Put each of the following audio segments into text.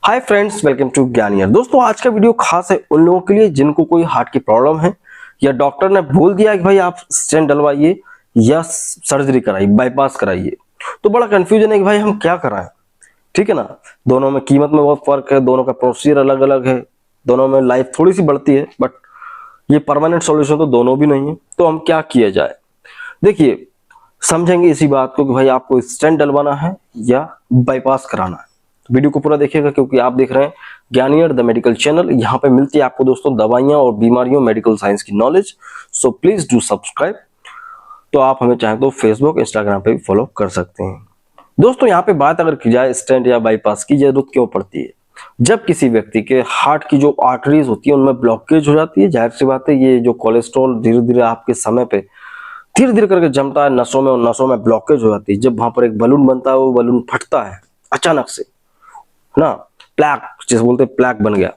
Hi friends, welcome to ज्ञानियर। दोस्तों, आज का वीडियो खास है उन लोगों के लिए जिनको कोई हार्ट की प्रॉब्लम है या डॉक्टर ने बोल दिया कि भाई आप स्टेंट डलवाइए या सर्जरी कराइए, बाईपास कराइए। तो बड़ा कंफ्यूजन है कि भाई हम क्या कराएं। ठीक है ना। दोनों में कीमत में बहुत फर्क है, दोनों का प्रोसीजर अलग अलग है, दोनों में लाइफ थोड़ी सी बढ़ती है, बट ये परमानेंट सॉल्यूशन तो दोनों भी नहीं है। तो हम क्या किया जाए, देखिए समझेंगे इसी बात को कि भाई आपको स्टेंट डलवाना है या बाईपास कराना है। वीडियो को पूरा देखिएगा क्योंकि आप देख रहे हैं ज्ञानियर द मेडिकल चैनल। यहाँ पे मिलती है आपको दोस्तों दवाइयां और बीमारियों, मेडिकल साइंस की knowledge. So please do subscribe. तो आप हमें चाहें तो फेसबुक, इंस्टाग्राम पे भी फॉलो कर सकते हैं। दोस्तों, यहाँ पे बात अगर की जाए स्टेंट या बाईपास की जरूरत क्यों पड़ती है, जब किसी व्यक्ति के हार्ट की जो आर्टरीज होती है उनमें ब्लॉकेज हो जाती है। जाहिर सी बात है, ये जो कोलेस्ट्रॉल धीरे धीरे आपके समय पे धीरे धीरे करके जमता है नसों में, और नसों में ब्लॉकेज हो जाती है। जब वहां पर एक बलून बनता है, वो बलून फटता है अचानक से ना, प्लैक जिसे बोलते हैं, प्लैक बन गया।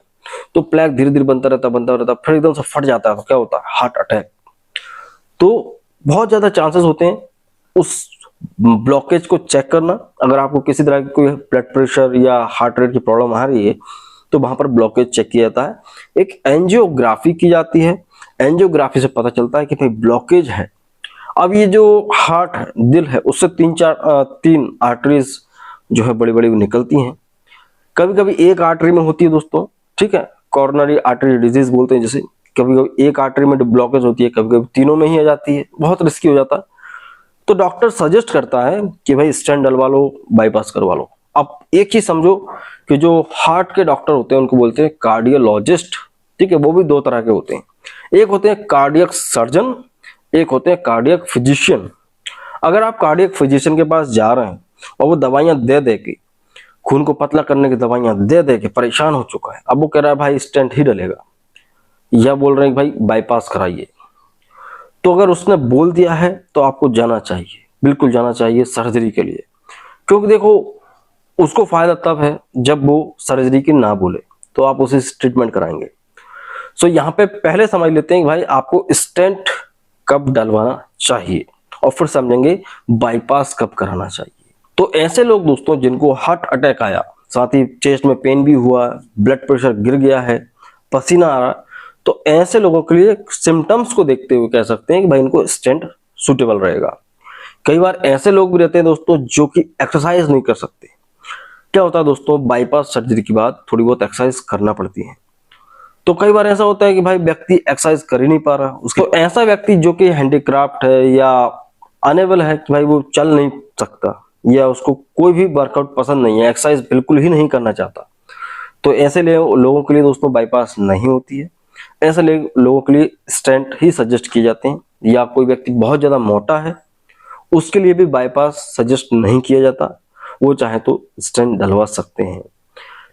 तो प्लैक धीरे धीरे बनता रहता, फिर एकदम से फट जाता है। तो क्या होता है, हार्ट अटैक। तो बहुत ज्यादा चांसेस होते हैं उस ब्लॉकेज को चेक करना। अगर आपको किसी तरह की कोई ब्लड प्रेशर या हार्ट रेट की प्रॉब्लम आ रही है तो वहां पर ब्लॉकेज चेक किया जाता है। एक एंजियोग्राफी की जाती है। एंजियोग्राफी से पता चलता है कि भाई ब्लॉकेज है। अब ये जो हार्ट है, दिल है, उससे तीन आर्टरीज जो है बड़ी बड़ी निकलती हैं। कभी कभी एक आर्टरी में होती है दोस्तों, ठीक है, कॉर्नरी आर्टरी डिजीज बोलते हैं जिसे। कभी कभी एक आर्टरी में ब्लॉकेज होती है, कभी कभी तीनों में ही आ जाती है, बहुत रिस्की हो जाता है। तो डॉक्टर सजेस्ट करता है कि भाई स्टेंट डलवा लो, बाईपास करवा लो। अब एक चीज समझो कि जो हार्ट के डॉक्टर होते हैं उनको बोलते हैं कार्डियोलॉजिस्ट। ठीक है, वो भी दो तरह के होते हैं। एक होते हैं कार्डियक सर्जन, एक होते हैं कार्डियक फिजिशियन। अगर आप कार्डियक फिजिशियन के पास जा रहे हैं और वो दवाइयां दे दे के, खून को पतला करने की दवाइयां दे दे के परेशान हो चुका है, अब वो कह रहा है भाई स्टेंट ही डलेगा, या बोल रहे हैं भाई बाईपास कराइए, तो अगर उसने बोल दिया है तो आपको जाना चाहिए, बिल्कुल जाना चाहिए सर्जरी के लिए। क्योंकि देखो, उसको फायदा तब है जब वो सर्जरी की ना बोले, तो आप उसे ट्रीटमेंट कराएंगे। सो यहाँ पे पहले समझ लेते हैं कि भाई आपको स्टेंट कब डलवाना चाहिए, और फिर समझेंगे बाईपास कब कराना चाहिए। तो ऐसे लोग दोस्तों जिनको हार्ट अटैक आया, साथ ही चेस्ट में पेन भी हुआ, ब्लड प्रेशर गिर गया है, पसीना आ रहा, तो ऐसे लोगों के लिए सिम्टम्स को देखते हुए कह सकते हैं कि भाई इनको स्टेंट सुटेबल रहेगा। कई बार ऐसे लोग भी रहते हैं दोस्तों जो कि एक्सरसाइज नहीं कर सकते। क्या होता है दोस्तों, बाईपास सर्जरी के बाद थोड़ी बहुत एक्सरसाइज करना पड़ती है। तो कई बार ऐसा होता है कि भाई व्यक्ति एक्सरसाइज कर ही नहीं पा रहा उसके, तो ऐसा व्यक्ति जो कि हैंडीक्राफ्ट है या अनेबल है कि भाई वो चल नहीं सकता, या उसको कोई भी वर्कआउट पसंद नहीं है, एक्सरसाइज बिल्कुल ही नहीं करना चाहता, तो ऐसे लोगों के लिए दोस्तों बाईपास नहीं होती है। ऐसे लोगों के लिए स्टेंट ही सजेस्ट किए जाते हैं। या कोई व्यक्ति बहुत ज्यादा मोटा है, उसके लिए भी बाईपास सजेस्ट नहीं किया जाता, वो चाहे तो स्टेंट डलवा सकते हैं।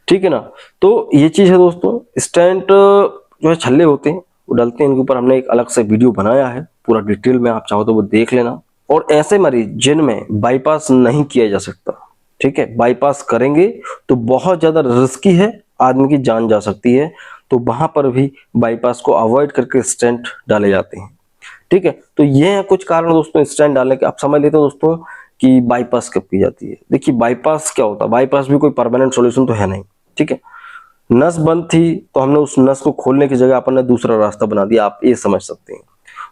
ठीक है ना। तो ये चीज है दोस्तों। स्टेंट जो है छल्ले होते हैं, वो डलते हैं, इनके ऊपर हमने एक अलग से वीडियो बनाया है पूरा डिटेल में, आप चाहो तो वो देख लेना। और ऐसे मरीज जिनमें बाईपास नहीं किया जा सकता, ठीक है, बाईपास करेंगे तो बहुत ज्यादा रिस्की है, आदमी की जान जा सकती है, तो वहां पर भी बाईपास को अवॉइड करके स्टेंट डाले जाते हैं। ठीक है, तो ये है कुछ कारण दोस्तों स्टेंट डालने के। आप समझ लेते हो दोस्तों कि बाईपास कब की जाती है। देखिए बाईपास क्या होता है, बाईपास भी कोई परमानेंट सॉल्यूशन तो है नहीं। ठीक है, नस बंद थी तो हमने उस नस को खोलने की जगह अपन ने दूसरा रास्ता बना दिया, आप ये समझ सकते हैं।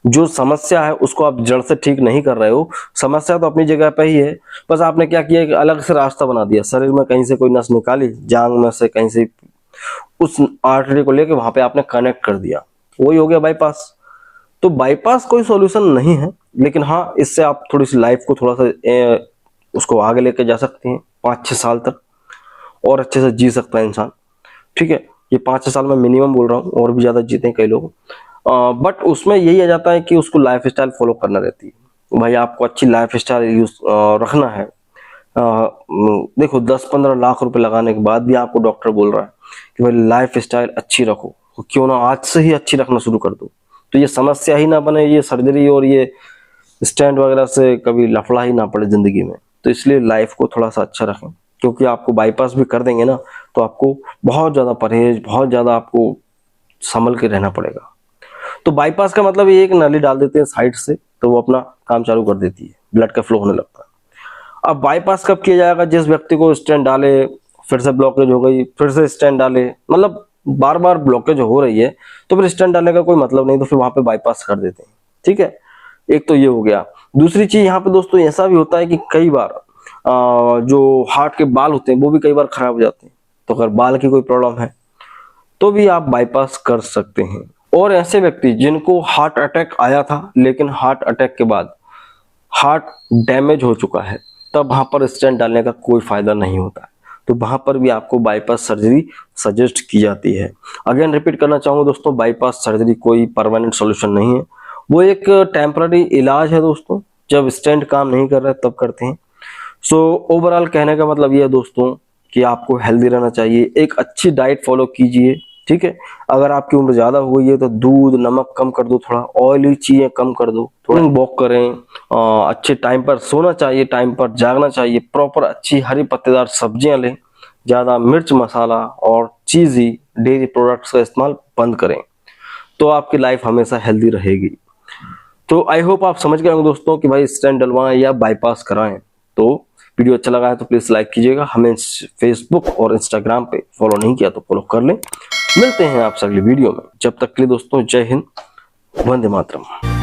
जो समस्या है उसको आप जड़ से ठीक नहीं कर रहे हो, समस्या तो अपनी जगह पे ही है, बस आपने क्या किया, एक अलग से रास्ता बना दिया। शरीर में कहीं से कोई नस निकाली, जांग में से कहीं से, उस आर्टरी को लेकर वहां पे आपने कनेक्ट कर दिया, वही हो गया बाईपास। तो बाईपास कोई सॉल्यूशन नहीं है, लेकिन हाँ इससे आप थोड़ी सी लाइफ को थोड़ा सा उसको आगे लेके जा सकते हैं, 5-6 साल तक और अच्छे से जी सकता है इंसान। ठीक है, ये 5-6 साल में मिनिमम बोल रहा हूँ, और भी ज्यादा जीते हैं कई लोग, बट उसमें यही आ जाता है कि उसको लाइफ स्टाइल फॉलो करना रहती है। भाई आपको अच्छी लाइफ स्टाइल यूज रखना है। देखो 10-15 लाख रुपए लगाने के बाद भी आपको डॉक्टर बोल रहा है कि भाई लाइफ स्टाइल अच्छी रखो, क्यों ना आज से ही अच्छी रखना शुरू कर दो, तो ये समस्या ही ना बने, ये सर्जरी और ये स्टेंट वगैरह से कभी लफड़ा ही ना पड़े जिंदगी में। तो इसलिए लाइफ को थोड़ा सा अच्छा रखें, क्योंकि आपको बाईपास भी कर देंगे ना, तो आपको बहुत ज्यादा परहेज, बहुत ज्यादा आपको संभल के रहना पड़ेगा। तो बाईपास का मतलब ये एक नली डाल देते हैं साइड से, तो वो अपना काम चालू कर देती है, ब्लड का फ्लो होने लगता है। अब बाईपास कब किया जाएगा, जिस व्यक्ति को स्टेंट डाले फिर से ब्लॉकेज हो गई, फिर से स्टेंट डाले, मतलब बार बार ब्लॉकेज हो रही है तो फिर स्टेंट डालने का कोई मतलब नहीं, तो फिर वहां पे बाईपास कर देते हैं। ठीक है, एक तो ये हो गया। दूसरी चीज यहाँ पे दोस्तों ऐसा भी होता है कि कई बार जो हार्ट के बाल होते हैं वो भी कई बार खराब हो जाते हैं, तो अगर बाल की कोई प्रॉब्लम है तो भी आप बाईपास कर सकते हैं। और ऐसे व्यक्ति जिनको हार्ट अटैक आया था लेकिन हार्ट अटैक के बाद हार्ट डैमेज हो चुका है, तब वहां पर स्टेंट डालने का कोई फायदा नहीं होता है, तो वहां पर भी आपको बाईपास सर्जरी सजेस्ट की जाती है। अगेन रिपीट करना चाहूंगा दोस्तों, बाईपास सर्जरी कोई परमानेंट सॉल्यूशन नहीं है, वो एक टेम्पररी इलाज है दोस्तों, जब स्टेंट काम नहीं कर रहा है तब करते हैं। सो ओवरऑल कहने का मतलब ये है दोस्तों कि आपको हेल्दी रहना चाहिए, एक अच्छी डाइट फॉलो कीजिए। ठीक है, अगर आपकी उम्र ज्यादा हो गई है तो दूध नमक कम कर दो, थोड़ा ऑयली चीजें कम कर दो, थोड़ा वॉक करें, अच्छे टाइम पर सोना चाहिए, टाइम पर जागना चाहिए, प्रॉपर अच्छी हरी पत्तेदार सब्जियां लें, ज्यादा मिर्च मसाला और चीजी डेयरी प्रोडक्ट्स का इस्तेमाल बंद करें, तो आपकी लाइफ हमेशा हेल्दी रहेगी। तो आई होप आप समझ गए होंगे दोस्तों कि भाई स्टेंट डलवाएं या बाईपास कराएं। तो वीडियो अच्छा लगा है तो प्लीज लाइक कीजिएगा, हमें फेसबुक और इंस्टाग्राम पे फॉलो नहीं किया तो फॉलो कर लें। मिलते हैं आपसे अगली वीडियो में, जब तक के लिए दोस्तों जय हिंद, वंदे मातरम।